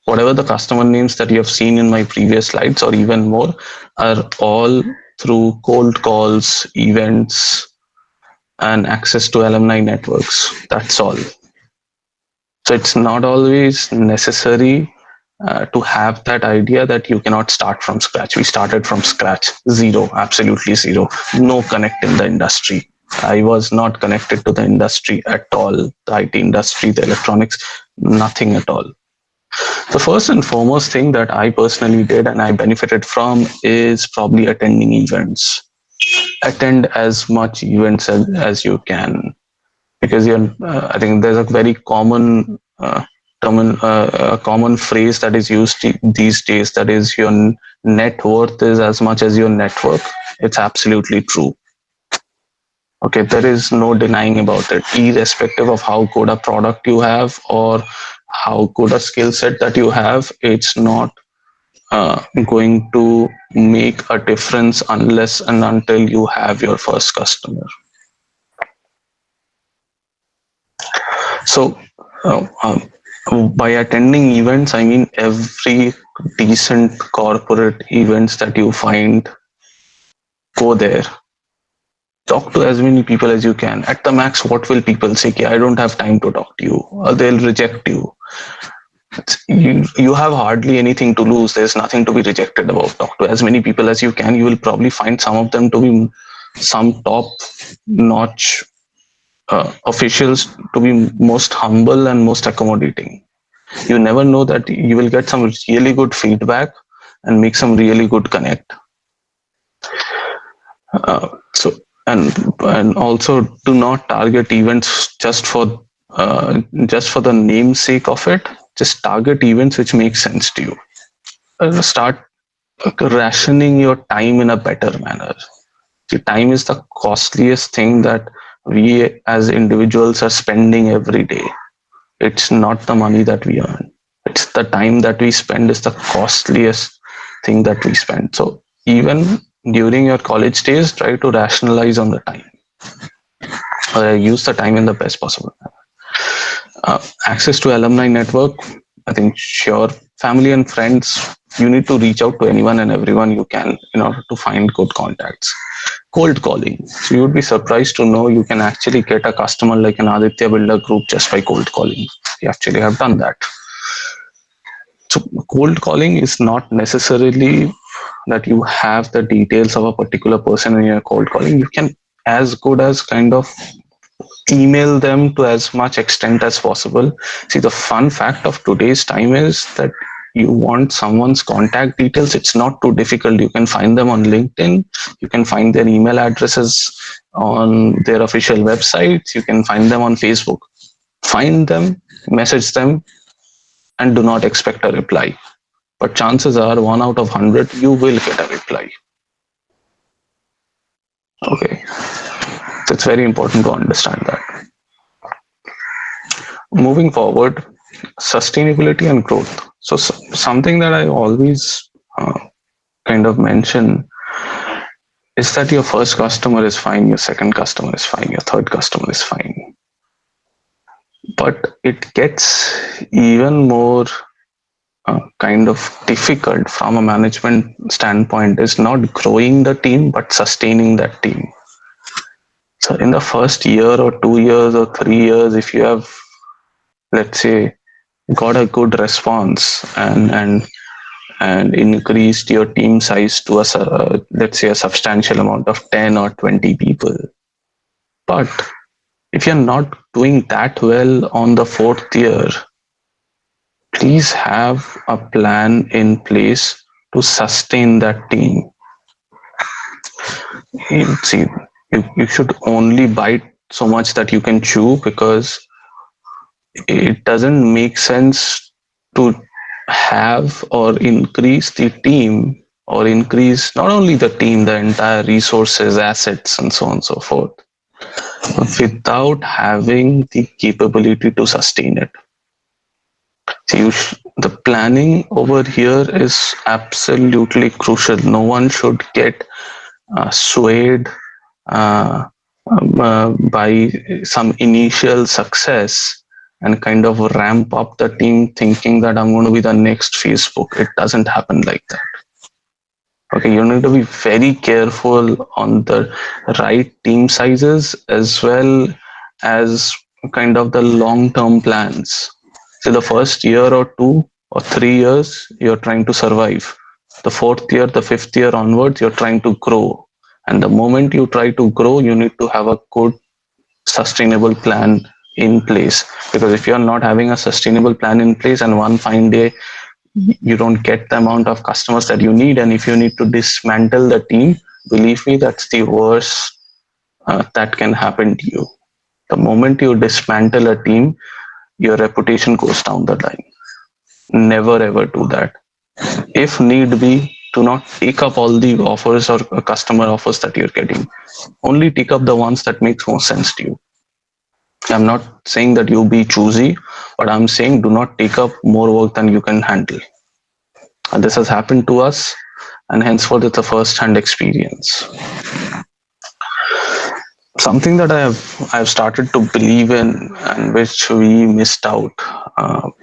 Whatever the customer names that you have seen in my previous slides or even more are all through cold calls, events, and access to alumni networks. That's all. So it's not always necessary to have that idea that you cannot start from scratch. We started from scratch, zero, absolutely zero, no connect in the industry. I was not connected to the industry at all, the IT industry, the electronics, nothing at all. The first and foremost thing that I personally did and I benefited from is probably attending events. Attend as much events as you can. Because I think there's a very common common phrase that is used these days, that is your net worth is as much as your network. It's absolutely true. Okay, there is no denying about it, irrespective of how good a product you have or how good a skill set that you have. It's not going to make a difference unless and until you have your first customer. So by attending events, I mean every decent corporate events that you find, go there. Talk to as many people as you can. At the max, what will people say? I don't have time to talk to you. Or they'll reject you. You have hardly anything to lose. There's nothing to be rejected about. Talk to as many people as you can. You will probably find some of them to be some top-notch officials to be most humble and most accommodating. You never know that you will get some really good feedback and make some really good connect. So and also do not target events just for the namesake of it. Just target events which make sense to you. Start rationing your time in a better manner. See, time is the costliest thing that we as individuals are spending every day. It's not the money that we earn. It's the time that we spend is the costliest thing that we spend. So even during your college days, try to rationalize on the time. Use the time in the best possible manner. Access to alumni network. I think sure, family and friends, you need to reach out to anyone and everyone you can in order to find good contacts. Cold calling. So you would be surprised to know you can actually get a customer like an Aditya Builder Group just by cold calling. We actually have done that. So cold calling is not necessarily that you have the details of a particular person when you're cold calling. You can as good as kind of email them to as much extent as possible. See, the fun fact of today's time is that you want someone's contact details. It's not too difficult. You can find them on LinkedIn. You can find their email addresses on their official websites. You can find them on Facebook. Find them, message them, and do not expect a reply. But chances are 1 out of 100, you will get a reply. Okay. So it's very important to understand that. Moving forward, sustainability and growth. So something that I always kind of mention is that your first customer is fine, your second customer is fine, your third customer is fine. But it gets even more kind of difficult from a management standpoint is not growing the team, but sustaining that team. So in the first year or 2 years or 3 years, if you have, let's say, got a good response and increased your team size to let's say a substantial amount of 10 or 20 people. But if you're not doing that well on the 4th year, please have a plan in place to sustain that team. See, you should only bite so much that you can chew, because it doesn't make sense to have or increase the team, or increase not only the team, the entire resources, assets, and so on and so forth, without having the capability to sustain it. See, the planning over here is absolutely crucial. No one should get swayed by some initial success and kind of ramp up the team thinking that I'm going to be the next Facebook. It doesn't happen like that. Okay, you need to be very careful on the right team sizes as well as kind of the long-term plans. So the first year or 2 or 3 years, you're trying to survive. The 4th year, the 5th year onwards, you're trying to grow. And the moment you try to grow, you need to have a good, sustainable plan in place. Because if you're not having a sustainable plan in place and one fine day, you don't get the amount of customers that you need, and if you need to dismantle the team, believe me, that's the worst that can happen to you. The moment you dismantle a team, your reputation goes down the line. Never ever do that. If need be, do not take up all the offers or customer offers that you're getting. Only take up the ones that makes more sense to you. I'm not saying that you be choosy, but I'm saying do not take up more work than you can handle. And this has happened to us, and henceforth it's a first-hand experience. Something that I've started to believe in, and which we missed out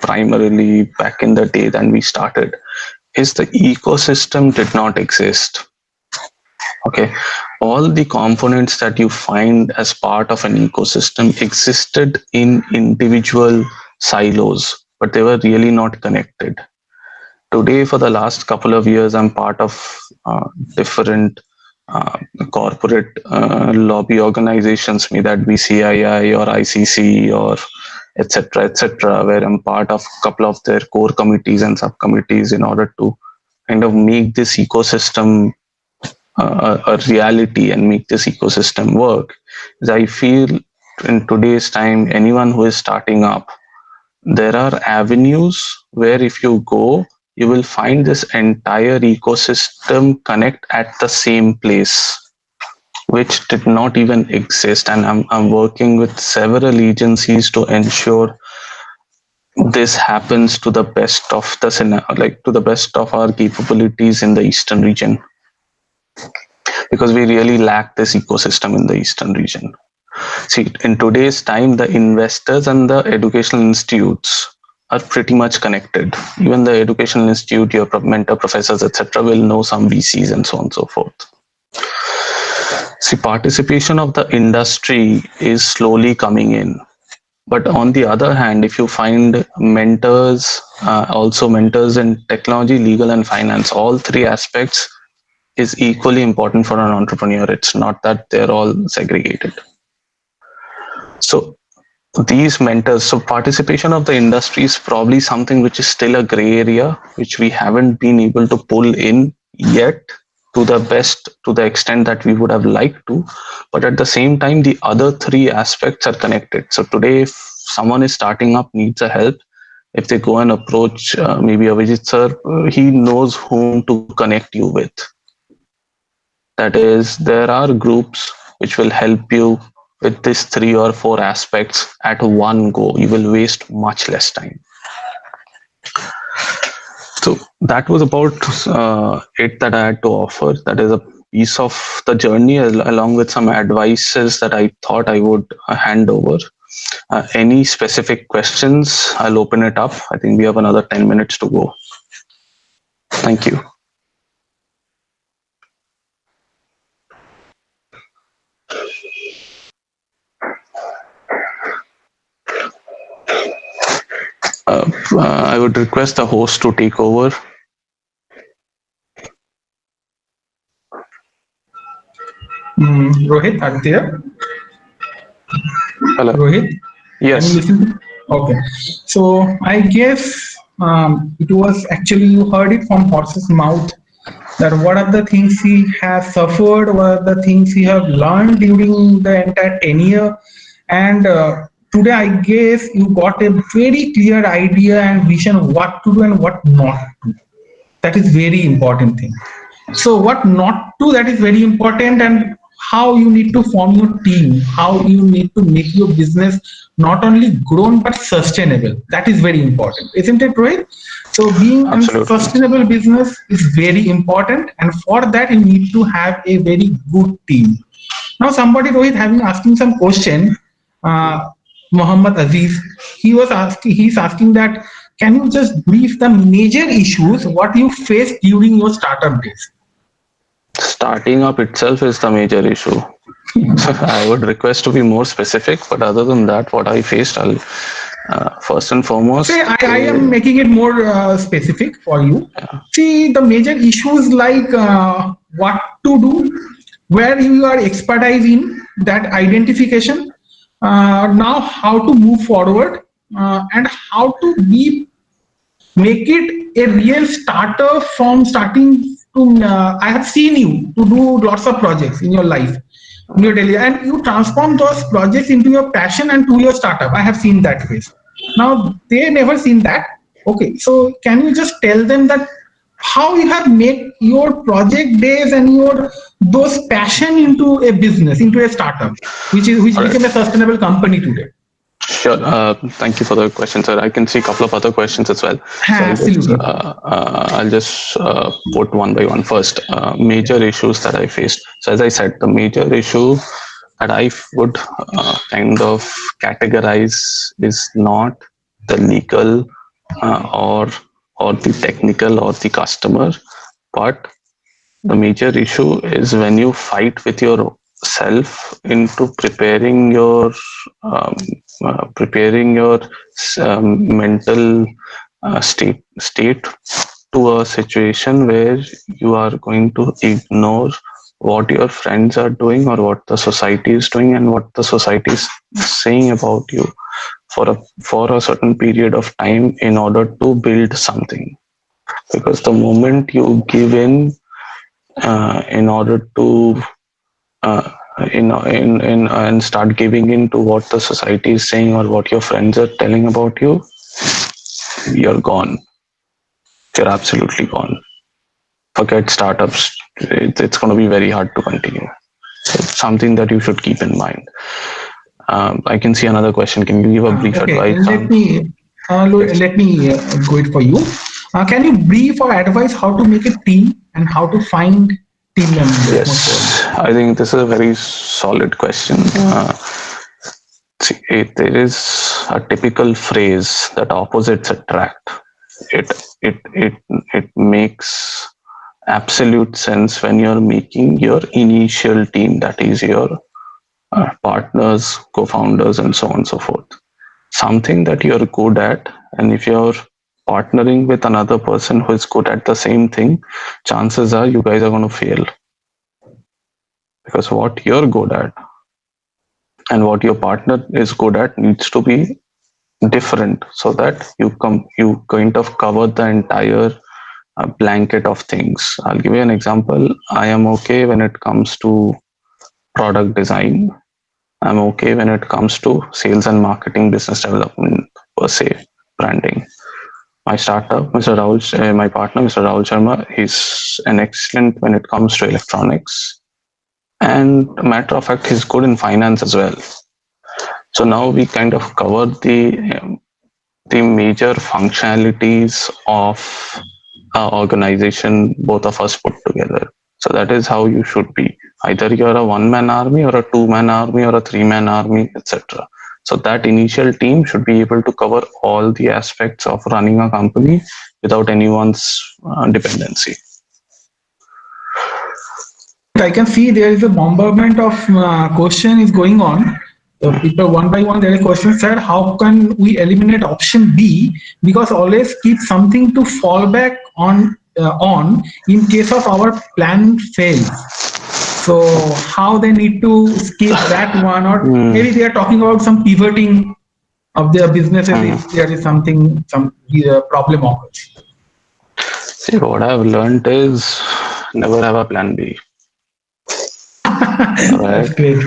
primarily back in the day when we started, is the ecosystem did not exist. Okay, all the components that you find as part of an ecosystem existed in individual silos, but they were really not connected. Today, for the last couple of years, I'm part of different corporate lobby organizations, may that be CII or ICC or etc., where I'm part of a couple of their core committees and subcommittees in order to kind of make this ecosystem a reality and make this ecosystem work. Is I feel in today's time, anyone who is starting up, there are avenues where if you go, you will find this entire ecosystem connect at the same place, which did not even exist. And I'm working with several agencies to ensure this happens to the best of the like to the best of our capabilities in the eastern region, because we really lack this ecosystem in the eastern region. See, in today's time, the investors and the educational institutes are pretty much connected. Even the educational institute, your mentor professors, etc., will know some VCs and so on and so forth. See, participation of the industry is slowly coming in. But on the other hand, if you find mentors, also mentors in technology, legal, and finance, all three aspects is equally important for an entrepreneur. It's not that they're all segregated. So these mentors, so participation of the industry is probably something which is still a gray area, which we haven't been able to pull in yet to the extent that we would have liked to. But at the same time, the other three aspects are connected. So today, if someone is starting up, needs a help, if they go and approach maybe Avijit sir, he knows whom to connect you with. That is, there are groups which will help you with these 3 or 4 aspects at one go. You will waste much less time. So that was about it that I had to offer. That is a piece of the journey along with some advices that I thought I would hand over. Any specific questions, I'll open it up. I think we have another 10 minutes to go. Thank you. I would request the host to take over. Rohit, are you there? Hello. Rohit? Yes. Can you listen? Okay. So I guess it was actually, you heard it from horse's mouth, that what are the things he has suffered, what are the things he have learned during the entire tenure. And today, I guess you got a very clear idea and vision of what to do and what not to do. That is very important thing. So what not to, that is very important, and how you need to form your team, how you need to make your business not only grown but sustainable. That is very important, isn't it, Rohit? So being a sustainable business is very important, and for that you need to have a very good team. Now somebody, Rohit, having asking some question, Muhammad Aziz, he's asking that, can you just brief the major issues what you faced during your startup days? Starting up itself is the major issue. So I would request to be more specific, but other than that, what I faced, I'll first and foremost. Say, I am making it more specific for you. Yeah. See, the major issues like what to do, where you are expertise in, that identification, now how to move forward, and how to make it a real starter from starting to, I have seen you to do lots of projects in your life, in your daily, and you transform those projects into your passion and to your startup. I have seen that phase. Now they never seen that. Okay, so can you just tell them that how you have made your project days and your those passion into a business, into a startup, which became a sustainable company today? Sure. Thank you for the question, sir. I can see a couple of other questions as well. Absolutely. I'll just put one by one. First, major issues that I faced. So as I said, the major issue that I would kind of categorize is not the legal or the technical or the customer, but the major issue is when you fight with yourself into preparing your mental state to a situation where you are going to ignore what your friends are doing or what the society is doing and what the society is saying about you for a certain period of time in order to build something. Because the moment you give in order to and start giving in to what the society is saying or what your friends are telling about you, you're gone. You're absolutely gone. Forget startups. It's going to be very hard to continue. So it's something that you should keep in mind. I can see another question. Can you give a brief advice? Let me go it for you. Can you brief or advise how to make a team and how to find team members? Yes, I think this is a very solid question. There is a typical phrase that opposites attract. It makes absolute sense when you're making your initial team, that is your partners, co-founders, and so on and so forth. Something that you're good at, and if you're partnering with another person who is good at the same thing, chances are you guys are going to fail. Because what you're good at and what your partner is good at needs to be different, so that you kind of cover the entire blanket of things. I'll give you an example. I am okay when it comes to product design. I'm okay when it comes to sales and marketing, business development per se, branding. My startup, my partner, Mr. Rahul Sharma, he's an excellent when it comes to electronics. And matter of fact, he's good in finance as well. So now we kind of covered the major functionalities of our organization, both of us put together. So that is how you should be. Either you're a one-man army or a two-man army or a three-man army, etc. So that initial team should be able to cover all the aspects of running a company without anyone's dependency. I can see there is a bombardment of question is going on. So people one by one, there are questions said, how can we eliminate option B? Because always keep something to fall back on in case of our plan fails. So how they need to skip that one, or maybe they are talking about some pivoting of their businesses if there is some problem occurs. See, what I've learned is never have a plan B. Right? That's great.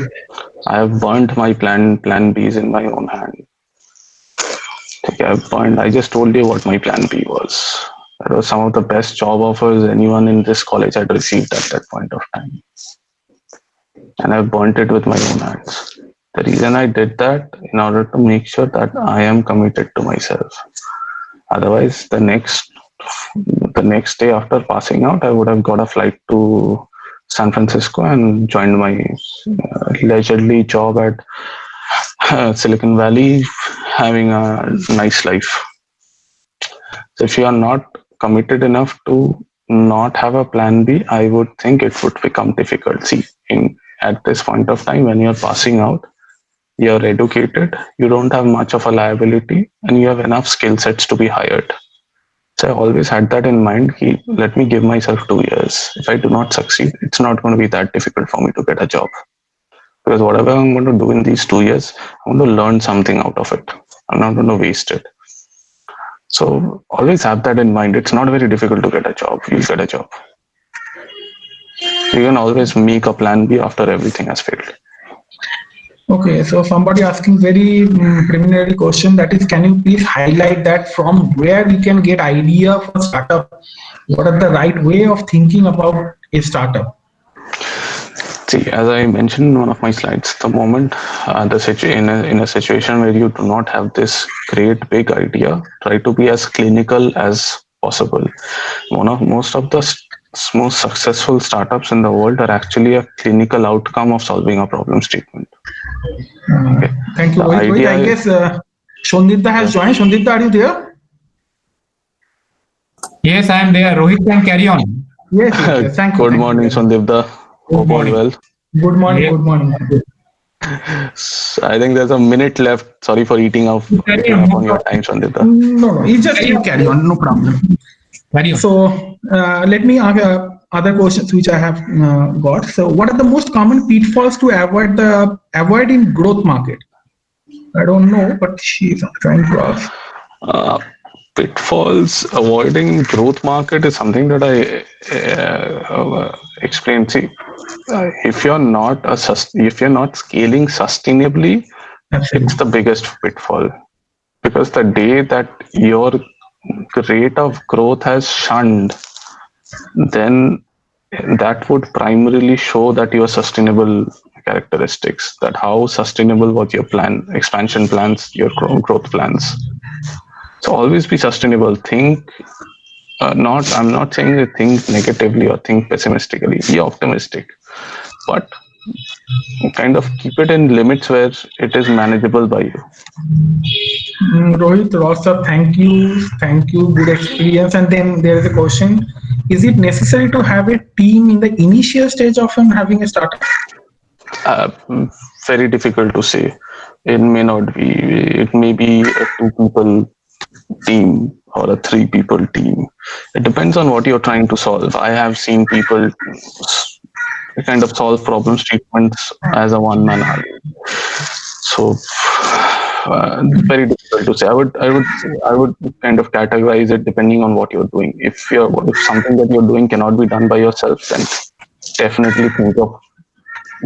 I have burnt my plan Bs in my own hand. Okay, I just told you what my plan B was. That was some of the best job offers anyone in this college had received at that point of time. And I've burnt it with my own hands. The reason I did that, in order to make sure that I am committed to myself. Otherwise, the next day after passing out, I would have got a flight to San Francisco and joined my leisurely job at Silicon Valley, having a nice life. So if you are not committed enough to not have a plan B, I would think it would become difficult. See, at this point of time, when you're passing out, you're educated, you don't have much of a liability, and you have enough skill sets to be hired. So I always had that in mind. Let me give myself 2 years. If I do not succeed, it's not going to be that difficult for me to get a job. Because whatever I'm going to do in these 2 years, I'm going to learn something out of it. I'm not going to waste it. So always have that in mind. It's not very difficult to get a job. You'll get a job. You can always make a plan B after everything has failed. Okay, so somebody asking very preliminary question, that is, can you please highlight that from where we can get idea for startup? What are the right way of thinking about a startup? See, as I mentioned in one of my slides, the moment in a situation where you do not have this great big idea, try to be as clinical as possible. Most of the most successful startups in the world are actually a clinical outcome of solving a problem statement. Okay. Thank you. I guess Shondipta has joined. Shondipta, are you there? Yes, I am there. Rohit can carry on. Yes. Thank you. Good morning, Shondipta. Hope all well. Good morning. Good morning. I think there's a minute left. Sorry for eating up on your time, Shondipta. No. You just carry on. No problem. So let me other questions which I have got. So, what are the most common pitfalls to avoid in growth market? I don't know, but she's trying to ask. Pitfalls avoiding growth market is something that I explained. See, if you're not scaling sustainably, it's the biggest pitfall, because the day that your rate of growth has shunned, then that would primarily show that your sustainable characteristics, that how sustainable was your plan, expansion plans, your growth plans. So always be sustainable. I'm not saying that think negatively or think pessimistically. Be optimistic, but kind of keep it in limits where it is manageable by you. Rohit, Rostov, thank you. Good experience. And then there is a question: is it necessary to have a team in the initial stage of having a startup? Very difficult to say. It may not be. It may be a 2-people team or a 3-people team. It depends on what you're trying to solve. I have seen people kind of solve problem statements as a one-man army. So very difficult to say. I would kind of categorize it depending on what you're doing. If something that you're doing cannot be done by yourself, then definitely think of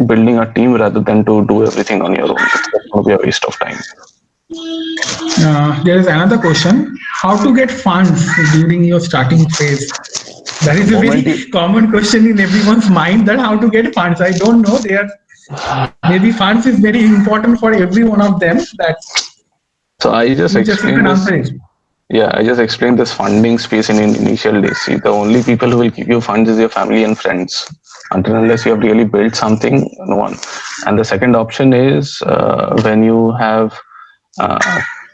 building a team rather than to do everything on your own. It's going to be a waste of time. There is another question: how to get funds during your starting phase? That is a very common question in everyone's mind, that how to get funds. I don't know. Maybe funds is very important for every one of them. So I just explained this. Yeah, I just explained this funding space in initial days. See, the only people who will give you funds is your family and friends. Until unless you have really built something, no one. And the second option is when you have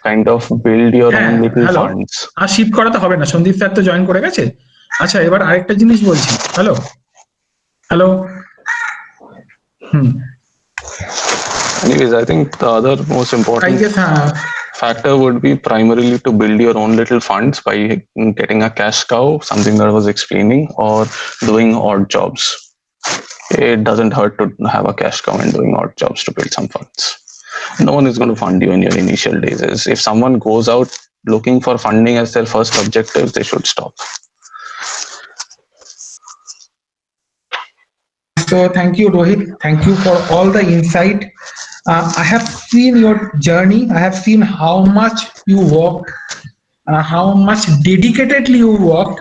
kind of build your own little funds. Shift করাতে হবে না, Sandeep sir তো join করে গেছে। আচ্ছা, এবার আরেকটা জিনিস বলছি। Hello. Anyways, I think the other most important factor would be primarily to build your own little funds by getting a cash cow, something that I was explaining, or doing odd jobs. It doesn't hurt to have a cash cow and doing odd jobs to build some funds. No one is going to fund you in your initial days. If someone goes out looking for funding as their first objective, they should stop. So thank you, Rohit. Thank you for all the insight. I have seen your journey. I have seen how much you worked, how much dedicatedly you worked.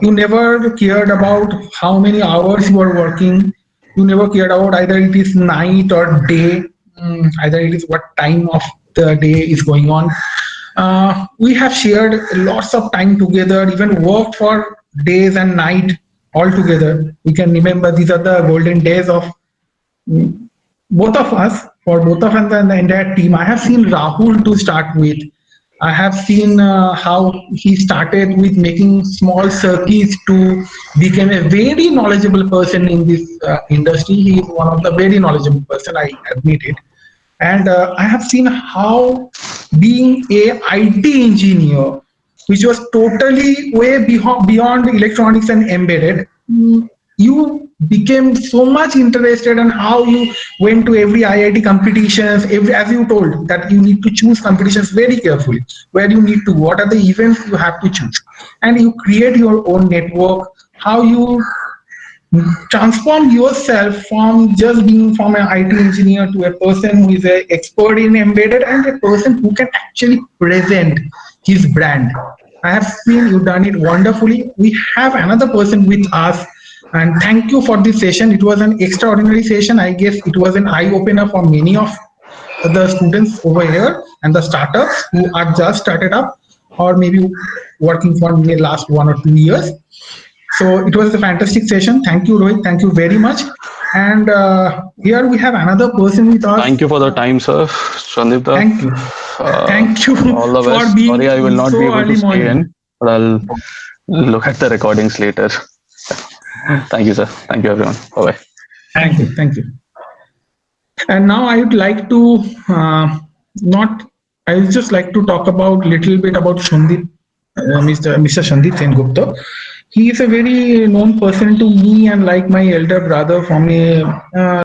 You never cared about how many hours you are working. You never cared about either it is night or day, either it is what time of the day is going on. We have shared lots of time together, even worked for days and night all together. We can remember these are the golden days of both of us, for both of us and the entire team. I have seen Rahul to start with. I have seen how he started with making small circuits to become a very knowledgeable person in this industry. He is one of the very knowledgeable person, I admit it. And I have seen how being a IT engineer, which was totally way beyond electronics and embedded, you became so much interested in how you went to every IIT competitions, as you told that you need to choose competitions very carefully, where you need to, what are the events you have to choose, and you create your own network, how you transform yourself from just being from an IT engineer to a person who is an expert in embedded and a person who can actually present his brand. I have seen you done it wonderfully. We have another person with us, and thank you for this session. It was an extraordinary session. I guess it was an eye-opener for many of the students over here and the startups who are just started up or maybe working for the last 1 or 2 years. So it was a fantastic session. Thank you, Rohit. Thank you very much. And here we have another person with us. Thank you for the time, sir. Sandipta. Thank you. Thank you all the for best. being Sorry, I will not so be able to early stay morning. in, but I'll look at the recordings later. Thank you, sir. Thank you, everyone. Bye-bye. Thank you. And now I would like to I would just like to talk about little bit about Sandip, Mr. Sandip Sengupta. He is a very known person to me and like my elder brother from a